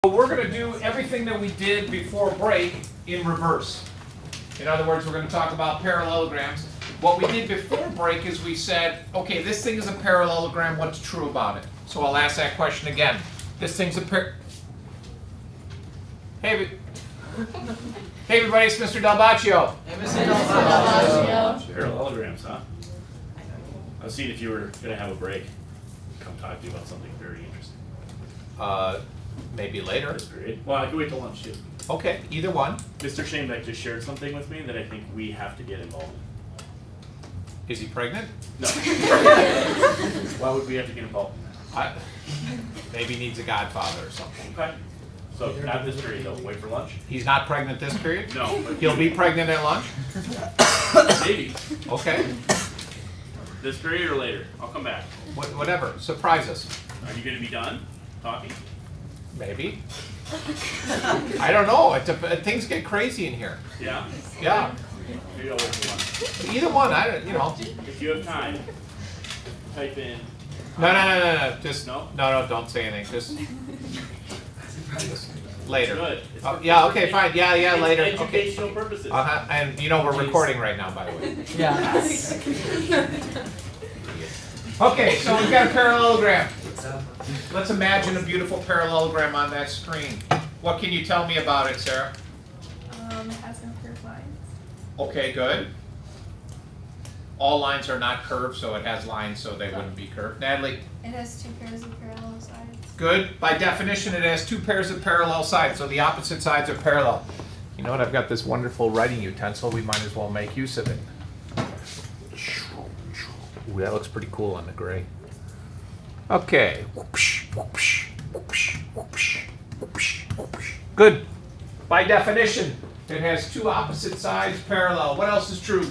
We're going to do everything that we did before break in reverse. In other words, we're going to talk about parallelograms. What we did before break is we said, okay, this thing is a parallelogram, what's true about it? So I'll ask that question again. This thing's a Hey everybody, it's Mr. Delbaccio. Hey, Mr. Delbaccio. Parallelograms, huh? I was seeing if you were going to have a break. Come talk to you about something very interesting. Maybe later. This period. Well, I can wait till lunch too. Okay, either one. Mr. Shanebeck just shared something with me that I think we have to get involved in. Is he pregnant? No. Why would we have to get involved in that? Maybe he needs a godfather or something. Okay. So not this period though. Wait for lunch. He's not pregnant this period? No. But He'll be pregnant at lunch? maybe. Okay. This period or later. I'll come back. Whatever. Surprise us. Are you going to be done talking? Maybe. I don't know. Things get crazy in here. Yeah. Yeah. Maybe I'll wait for lunch. Either one. I don't. You know. If you have time, type in. No. Just No? No. Don't say anything. Just later. Good. It's for- Yeah. Okay. Fine. Yeah. It's Later. Okay. educational purposes. And you know we're recording right now, by the way. Yeah. Okay. So we've got a parallelogram. Let's imagine a beautiful parallelogram on that screen. What can you tell me about it, Sarah? It has no curved lines. Okay, good. All lines are not curved, so it has lines, so they wouldn't be curved. Natalie? It has two pairs of parallel sides. Good. By definition, it has two pairs of parallel sides, so the opposite sides are parallel. You know what? I've got this wonderful writing utensil. We might as well make use of it. Ooh, that looks pretty cool on the gray. Okay. Good. By definition, it has two opposite sides parallel. What else is true?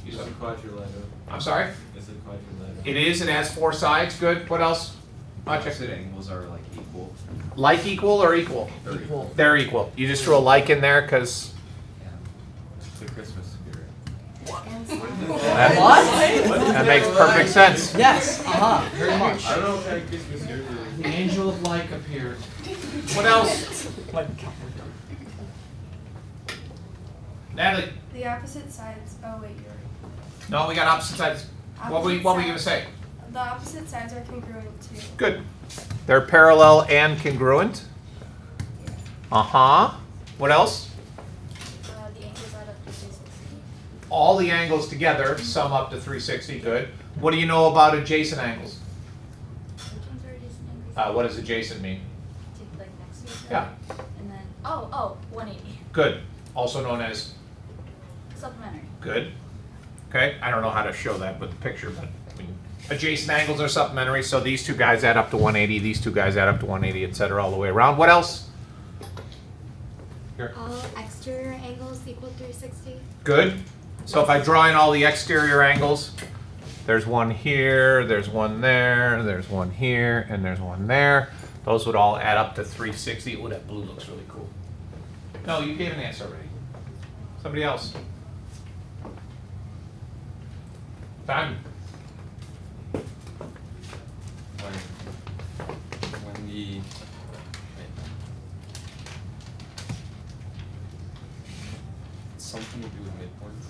It's a quadrilateral. I'm sorry? It's a quadrilateral. It is. It has four sides. Good. What else? Opposite angles are like equal. Like equal or equal? They're equal. They're equal. You just threw a like in there because Yeah. It's the Christmas spirit. that makes perfect sense. Yes. Very much. I don't know what kind of Christmas spirit it The angel of light appeared. What else? Natalie? The opposite sides. Oh wait, you're. No, we got opposite sides. What were you gonna say? The opposite sides are congruent too. Good. They're parallel and congruent. What else? The angles add up to 360. All the angles together sum up to 360. Good. What do you know about adjacent angles? Which ones are adjacent angles? What does adjacent mean? Like next to each Yeah. other. And then 180. Good. Also known as Supplementary. good. Okay. I don't know how to show that with the picture, but I mean, adjacent angles are supplementary. So these two guys add up to 180. These two guys add up to 180, etc. all the way around. What else? Here. All exterior angles equal 360. Good. So if I draw in all the exterior angles, there's one here, there's one there, there's one here, and there's one there. Those would all add up to 360. Ooh, that blue looks really cool. No, you gave an answer already. Somebody else. Done. when the something to do with midpoints.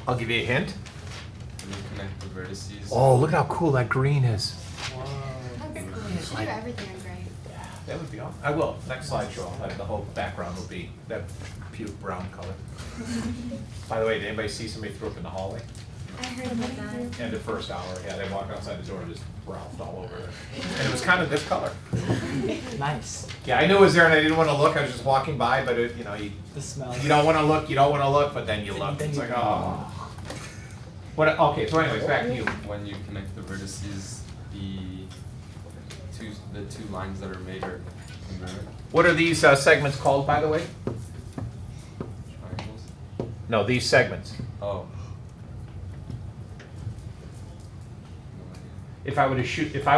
I'll give you a hint. When you connect the vertices. Oh, look at how cool that green is. That's cool. You should do everything in gray. That would be awesome. I will. Next slideshow, I'll have the whole background will be that puke brown color. By the way, did anybody see somebody threw up in the hallway? I heard about that. In the first hour, yeah, they walked outside the door and just ralphed all over it. And it was kind of this color. Nice. Yeah, I knew it was there and I didn't want to look. I was just walking by, but it, The smell. you don't want to look, but then you look. Then It's you like, go. oh. What? Okay, so anyways, back to you. When you connect the vertices, the two lines that are made are congruent. What are these segments called, by the way? Triangles. No, these segments. Oh. If I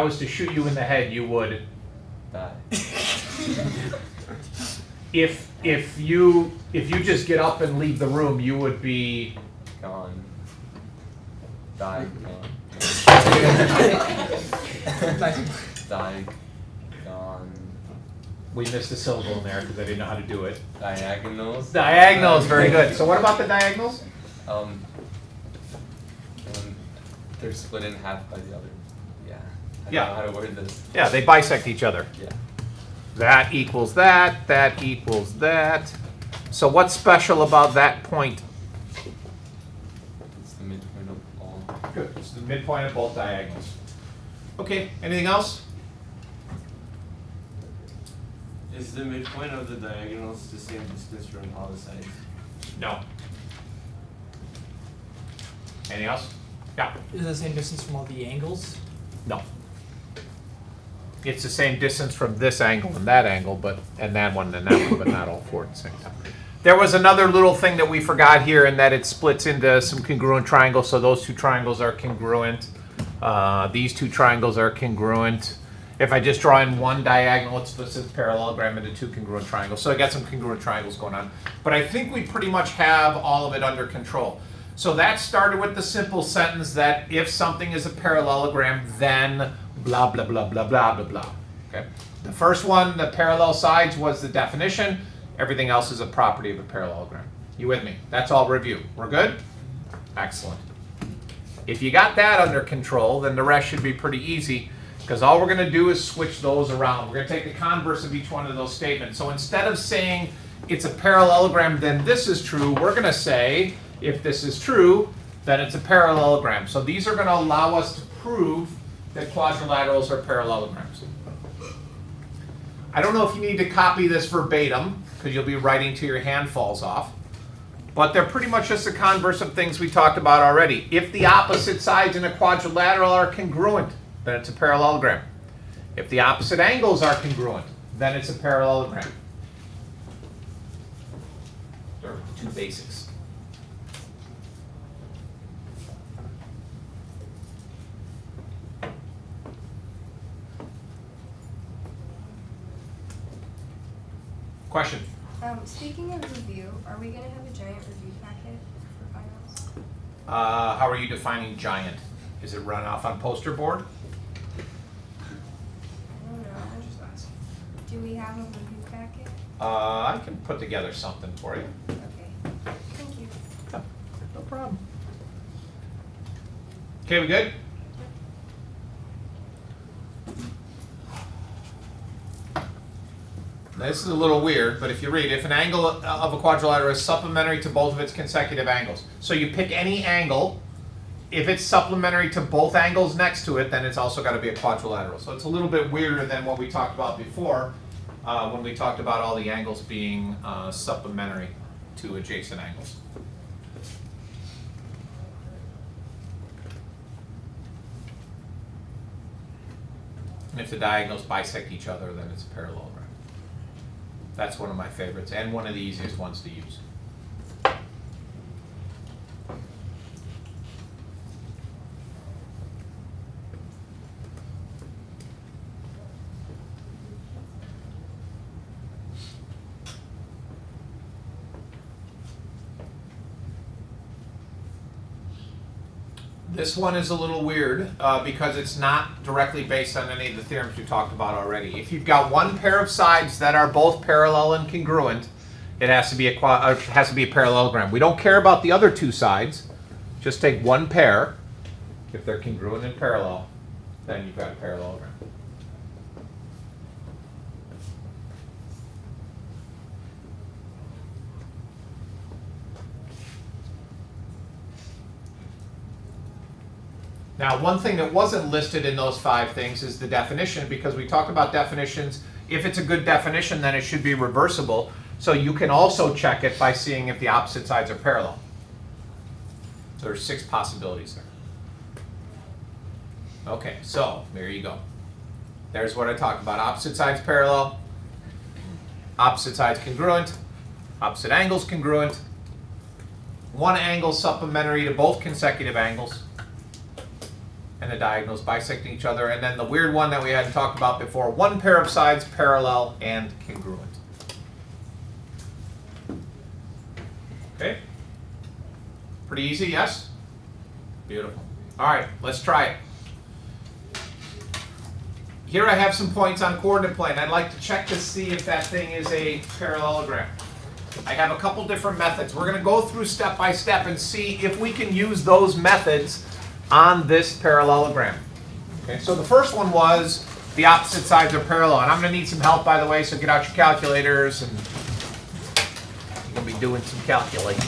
was to shoot you in the head, you would. Die. If you just get up and leave the room, you would be. Gone. Die. Gone. Nice. Die. Gone. We missed a syllable in there because I didn't know how to do it. Diagonals. Diagonals, very good. So what about the diagonals? When they're split in half by the other. Yeah. I Yeah. don't know how to word this. Yeah, they bisect each other. Yeah. That equals that equals that. So what's special about that point? It's the midpoint of all. Good, it's the midpoint of both diagonals. Okay, anything else? Is the midpoint of the diagonals the same distance from all the sides? No. Anything else? Yeah. Is it the same distance from all the angles? No. It's the same distance from this angle and that angle, and that one, but not all four at the same time. There was another little thing that we forgot here, in that it splits into some congruent triangles. So those two triangles are congruent. These two triangles are congruent. If I just draw in one diagonal, it splits this parallelogram into two congruent triangles. So I got some congruent triangles going on. But I think we pretty much have all of it under control. So that started with the simple sentence that if something is a parallelogram, then blah, blah, blah, blah, blah, blah, blah. Okay? The first one, the parallel sides, was the definition. Everything else is a property of a parallelogram. You with me? That's all review. We're good? Excellent. If you got that under control, then the rest should be pretty easy, because all we're going to do is switch those around. We're going to take the converse of each one of those statements. So instead of saying it's a parallelogram, then this is true, we're going to say, if this is true, then it's a parallelogram. So these are going to allow us to prove that quadrilaterals are parallelograms. I don't know if you need to copy this verbatim, because you'll be writing till your hand falls off. But they're pretty much just the converse of things we talked about already. If the opposite sides in a quadrilateral are congruent, then it's a parallelogram. If the opposite angles are congruent, then it's a parallelogram. They're the two basics. Question? Speaking of review, are we gonna have a giant review packet for finals? How are you defining giant? Is it run off on poster board? I don't know. Do we have a review packet? I can put together something for you. Okay. Thank you. Yeah, no problem. Okay, we good? Now, this is a little weird, but if you read, if an angle of a quadrilateral is supplementary to both of its consecutive angles. So you pick any angle. If it's supplementary to both angles next to it, then it's also got to be a quadrilateral. So it's a little bit weirder than what we talked about before, when we talked about all the angles being supplementary to adjacent angles. And if the diagonals bisect each other, then it's a parallelogram. That's one of my favorites, and one of the easiest ones to use. This one is a little weird because it's not directly based on any of the theorems we talked about already. If you've got one pair of sides that are both parallel and congruent, it has to be a parallelogram. We don't care about the other two sides. Just take one pair. If they're congruent and parallel, then you've got a parallelogram. Now, one thing that wasn't listed in those 5 things is the definition, because we talked about definitions. If it's a good definition, then it should be reversible. So you can also check it by seeing if the opposite sides are parallel. So there's 6 possibilities there. Okay, so there you go. There's what I talked about. Opposite sides parallel, opposite sides congruent, opposite angles congruent, one angle supplementary to both consecutive angles, and the diagonals bisecting each other, and then the weird one that we hadn't talked about before, one pair of sides parallel and congruent. Okay? Pretty easy, yes? Beautiful. All right, let's try it. here I have some points on coordinate plane. I'd like to check to see if that thing is a parallelogram. I have a couple different methods. We're going to go through step by step and see if we can use those methods on this parallelogram. Okay, so the first one was the opposite sides are parallel. And I'm going to need some help, by the way, so get out your calculators and you're going to be doing some calculating.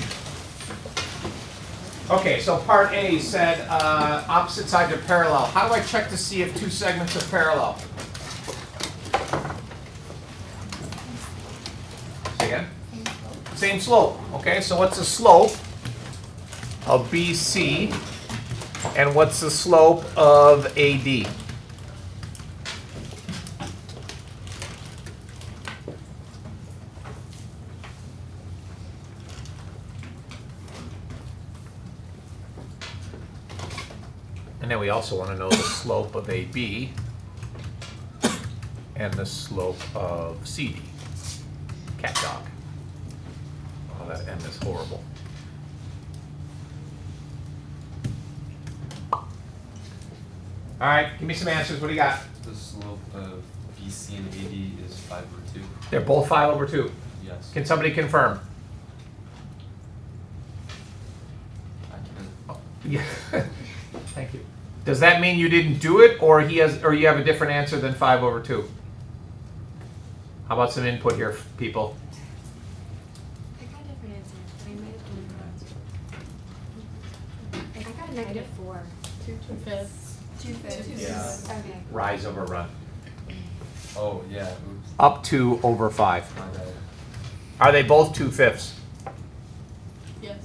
Okay, so part A said opposite sides are parallel. How do I check to see if two segments are parallel? Say again? Same slope. Okay, so what's the slope of BC and what's the slope of AD? And then we also want to know the slope of AB and the slope of CD. Cat dog. Oh, that M is horrible. All right, give me some answers. What do you got? The slope of BC and AD is 5/2. They're both 5/2. Yes. Can somebody confirm? I can. Yeah. Thank you. Does that mean you didn't do it, or you have a different answer than 5/2? How about some input here, people? I got a different answer, but I might have done it. I got a -4. 2/5. 2/5. Yeah. Okay. Rise over run. Oh yeah. Oops. Up 2 over 5. My bad. Are they both 2/5? Yes.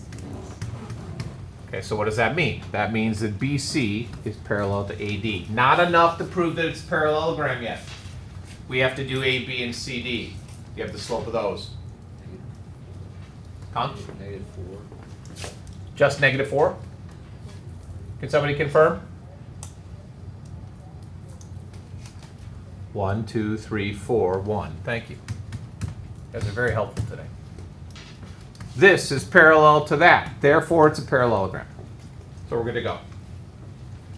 Okay, so what does that mean? That means that BC is parallel to AD. Not enough to prove that it's a parallelogram yet. We have to do AB and CD. You have the slope of those. Con? -4. Just -4? Can somebody confirm? 1, 2, 3, 4, 1. Thank you. You guys are very helpful today. This is parallel to that. Therefore, it's a parallelogram. So we're good to go.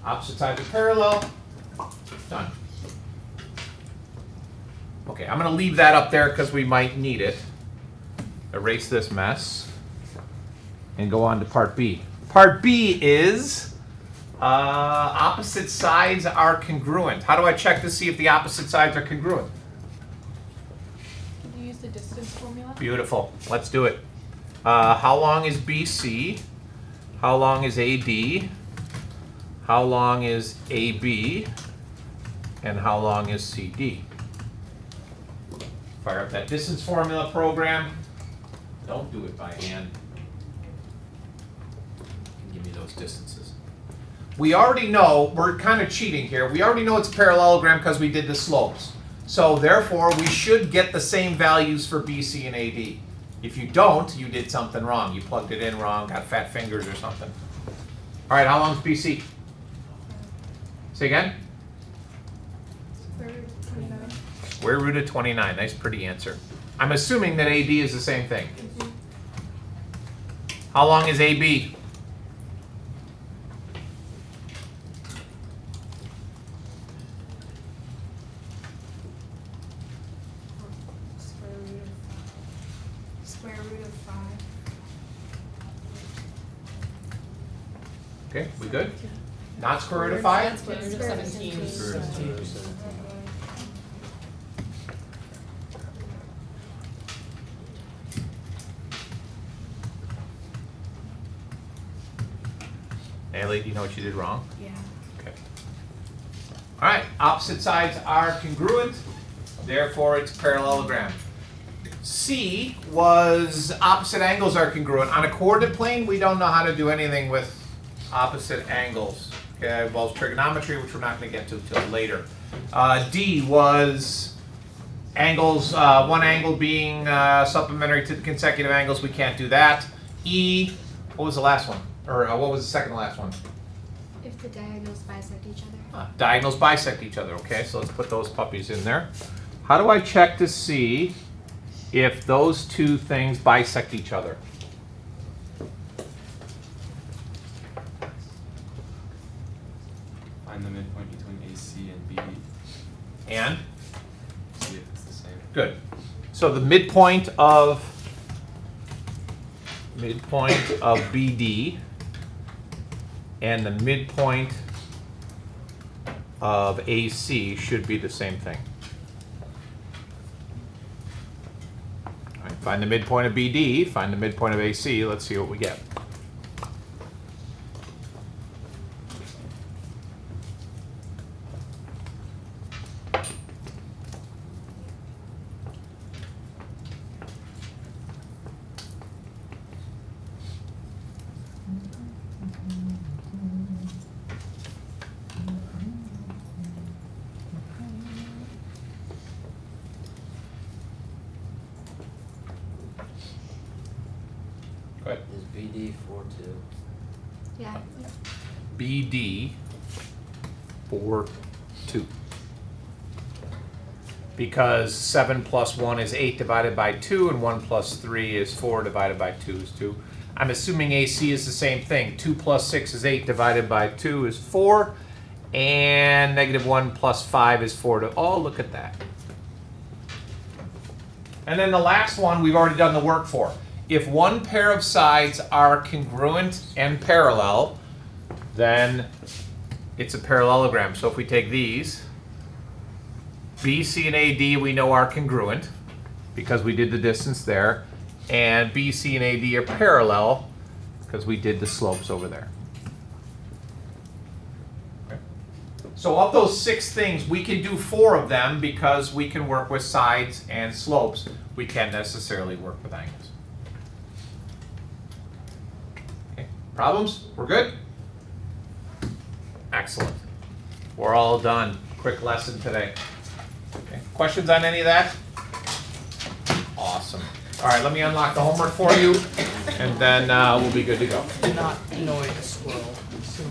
Opposite sides are parallel. Done. Okay, I'm going to leave that up there because we might need it. Erase this mess. And go on to part B. Part B is opposite sides are congruent. How do I check to see if the opposite sides are congruent? Can you use the distance formula? Beautiful. Let's do it. How long is BC? How long is AD? How long is AB? And how long is CD? Fire up that distance formula program. Don't do it by hand. Give me those distances. We already know, we're kind of cheating here. We already know it's a parallelogram because we did the slopes. So therefore, we should get the same values for BC and AD. If you don't, you did something wrong. You plugged it in wrong, got fat fingers or something. All right, how long is BC? Say again? Square root of 29. Square root of 29. Nice, pretty answer. I'm assuming that AD is the same thing. How long is AB? Square root of 5. Okay, we good? Not square root of 5? Square root of 17. Natalie, do you know what you did wrong? Yeah. Okay. All right, opposite sides are congruent, therefore it's parallelogram. C was opposite angles are congruent. On a coordinate plane, we don't know how to do anything with opposite angles. Okay, it involves trigonometry, which we're not going to get to till later. D was angles, one angle being supplementary to the consecutive angles. We can't do that. E, what was the last one? Or what was the second to last one? If the diagonals bisect each other. Diagonals bisect each other. Okay, so let's put those puppies in there. How do I check to see if those two things bisect each other? Find the midpoint between AC and BD. So the midpoint of BD and the midpoint of AC should be the same thing. All right, find the midpoint of BD, find the midpoint of AC, let's see what we get. Go ahead. Is BD 4-2? Yeah. BD 4, 2. Because 7 plus 1 is 8 divided by 2, and 1 plus 3 is 4 divided by 2 is 2. I'm assuming AC is the same thing. 2 plus 6 is 8 divided by 2 is 4, and negative 1 plus 5 is 4. Oh, look at that. And then the last one we've already done the work for. If one pair of sides are congruent and parallel, then it's a parallelogram. So if we take these, BC and AD we know are congruent because we did the distance there, and BC and AD are parallel because we did the slopes over there. Okay. So of those 6 things, we can do 4 of them because we can work with sides and slopes. We can't necessarily work with angles. Problems? We're good? Excellent. We're all done. Quick lesson today. Okay. Questions on any of that? Awesome. All right, let me unlock the homework for you, and then we'll be good to go. Do not annoy the squirrel. So